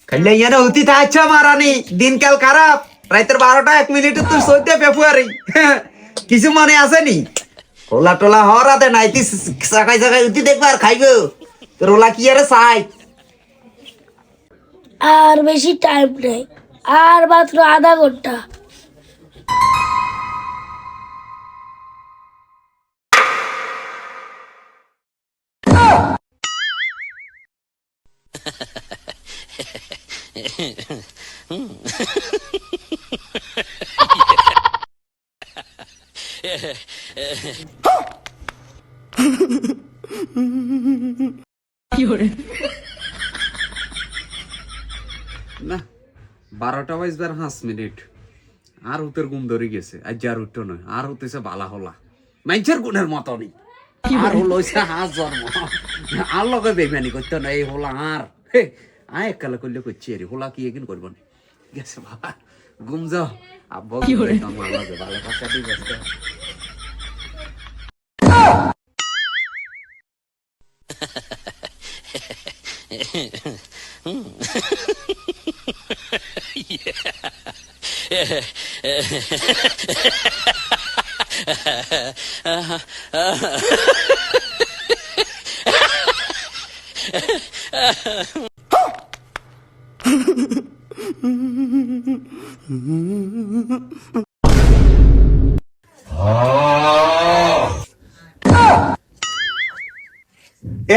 খাইলে ইয়ানে উতি থাকছে মারানি দিনকাল খারাপ রাতের 12টা 1 মিনিটে তুই 14 ফেব্রুয়ারি কিছু মনে আসেনি হোলা টোলা হরাতে নাইতি সাকাই সাকাই উতি দেখবার খাইগো তোর হোলা কি আরে চাই আর বেশি টাইম নেই আর মাত্র আধা ঘন্টা না 12টা বাজবার 5 মিনিট আর উতের ঘুম ধরে গেছে আজ আর উঠতো নয় আর হতেছে বালা হলা মাইনছের গুণের মতো নেই আর হলো হাঁস জন্ম আর লগে বেমানি করতো না এই হলা আর আয় একালে করলে করছি রে হোলা কি এগিন করবো না গেছে বাবা ঘুম যাও আব্বা ভালো কথা দিয়ে ব্যস্ত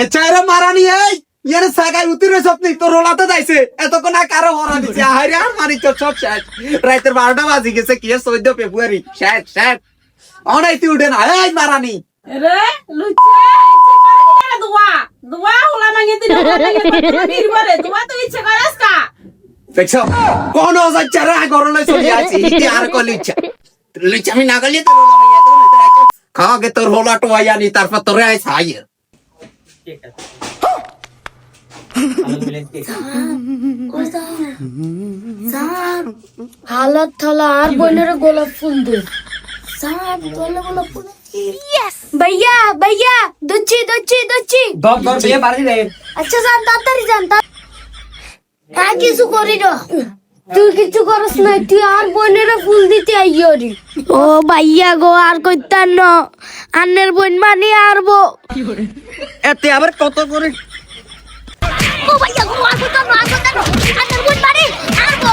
এছাড়া মারানি এই ইয়ার সাগাই উতিরে স্বপ্নি তোর রোলাতে যাইছে এতক্ষণ আর কারো হরা দিছে আরে আর মারি তো সব শেষ রাতের 12টা বাজে গেছে কি 14 ফেব্রুয়ারি শেষ শেষ অনাইতে উঠে না এই মারানি রে লুচে ইচ্ছে করে না দুয়া দুয়া হোলা মাগে দিন নির্ভরে দুয়া তো ইচ্ছে করাস কা দেখছো কোন যাচ্ছারা গরলে চলে আছি ইতি আর কলি ইচ্ছা লুচি আমি না গলি তোর রোলা মাইয়া তো খাওয়াগে তোর হোলা টোয়াইয়ানি তারপর তোরে আই ছাইয়ে হালাত থালা আর বোনের গোলাপ ফুল দে গোলাপ ফুল ভাইয়া ভাইয়া দুচ্ছি দুচ্ছি দুচ্ছি আচ্ছা যান তাড়াতাড়ি যান হ্যাঁ কিছু করি না তুই কিছু করস না তুই আর বোনের ফুল দিতে আইয়রি ও ভাইয়া গো আর কইতান না আন্নের বোন মানি আরবো এতে আবার কত করে ও ভাইয়া গো আর কইতান না আন্নের বোন মানি আরবো